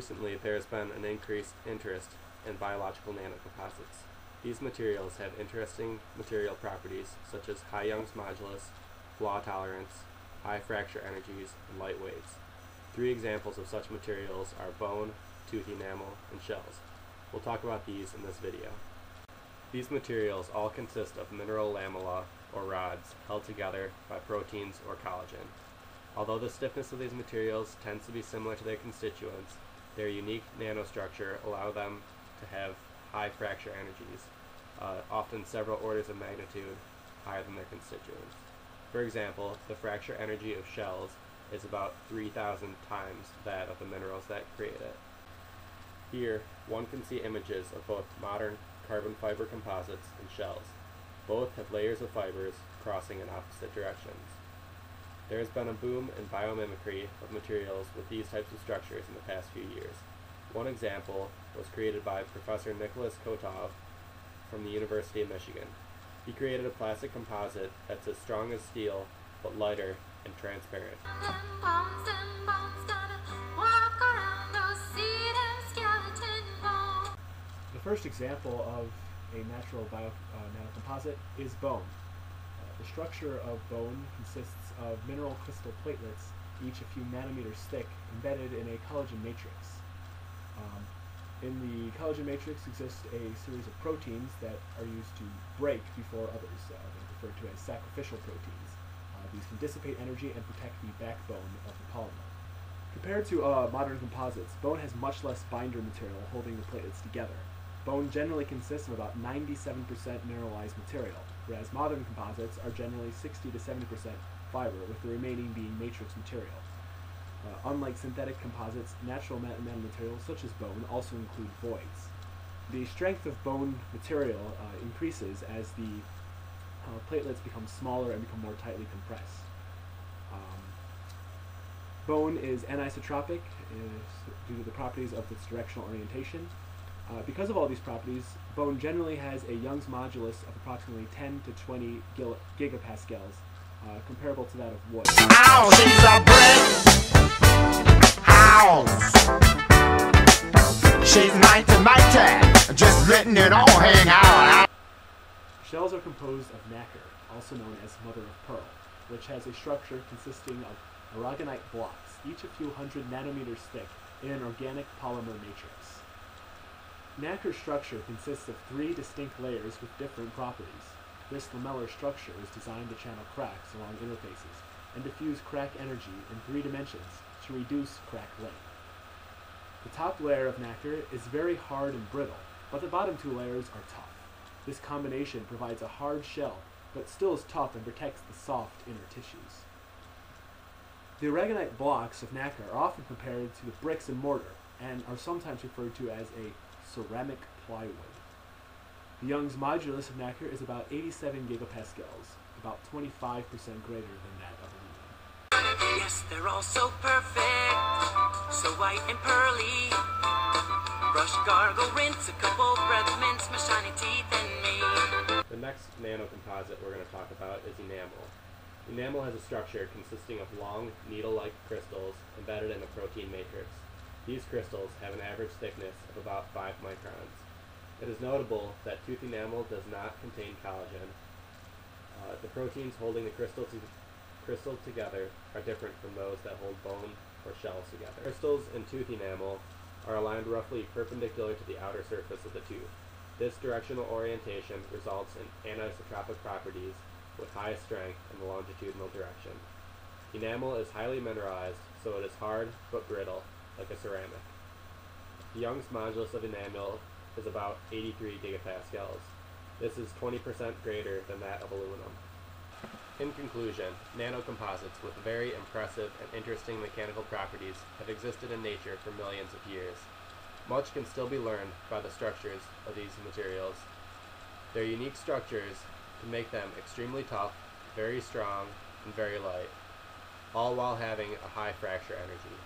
Recently, there has been an increased interest in biological nanocomposites. These materials have interesting material properties such as high Young's modulus, flaw tolerance, high fracture energies, and light weights. 3 examples of such materials are bone, tooth enamel, and shells. We'll talk about these in this video. These materials all consist of mineral lamella, or rods, held together by proteins or collagen. Although the stiffness of these materials tends to be similar to their constituents, their unique nanostructure allows them to have high fracture energies, often several orders of magnitude higher than their constituents. For example, the fracture energy of shells is about 3,000 times that of the minerals that create it. Here, one can see images of both modern carbon fiber composites and shells. Both have layers of fibers crossing in opposite directions. There has been a boom in biomimicry of materials with these types of structures in the past few years. One example was created by Professor Nicholas Kotov from the University of Michigan. He created a plastic composite that's as strong as steel, but lighter and transparent. The first example of a natural nanocomposite is bone. The structure of bone consists of mineral crystal platelets, each a few nanometers thick, embedded in a collagen matrix. In the collagen matrix exists a series of proteins that are used to break before others. They're referred to as sacrificial proteins. These can dissipate energy and protect the backbone of the polymer. Compared to modern composites, bone has much less binder material holding the platelets together. Bone generally consists of about 97% mineralized material, whereas modern composites are generally 60 to 70% fiber, with the remaining being matrix material. Unlike synthetic composites, natural nanomaterials such as bone also include voids. The strength of bone material increases as the platelets become smaller and become more tightly compressed. Bone is anisotropic due to the properties of its directional orientation. Because of all these properties, bone generally has a Young's modulus of approximately 10 to 20 gigapascals, comparable to that of wood. Ow, she's a brick house. She's mighty, just letting it all hang out. Shells are composed of nacre, also known as mother of pearl, which has a structure consisting of aragonite blocks, each a few hundred nanometers thick, in an organic polymer matrix. Nacre structure consists of 3 distinct layers with different properties. This lamellar structure is designed to channel cracks along interfaces and diffuse crack energy in 3 dimensions to reduce crack length. The top layer of nacre is very hard and brittle, but the bottom 2 layers are tough. This combination provides a hard shell, but still is tough and protects the soft inner tissues. The aragonite blocks of nacre are often compared to the bricks and mortar, and are sometimes referred to as a ceramic plywood. The Young's modulus of nacre is about 87 gigapascals, about 25% greater than that of aluminum. Yes, they're all so perfect, so white and pearly. Brush, gargle, rinse, a couple breath mints, my shiny teeth and me. The next nanocomposite we're going to talk about is enamel. Enamel has a structure consisting of long, needle-like crystals embedded in a protein matrix. These crystals have an average thickness of about 5 microns. It is notable that tooth enamel does not contain collagen. The proteins holding the crystal together are different from those that hold bone or shells together. Crystals in tooth enamel are aligned roughly perpendicular to the outer surface of the tooth. This directional orientation results in anisotropic properties with high strength in the longitudinal direction. Enamel is highly mineralized, so it is hard but brittle, like a ceramic. The Young's modulus of enamel is about 83 gigapascals. This is 20% greater than that of aluminum. In conclusion, nanocomposites with very impressive and interesting mechanical properties have existed in nature for millions of years. Much can still be learned by the structures of these materials. Their unique structures can make them extremely tough, very strong, and very light, all while having a high fracture energy.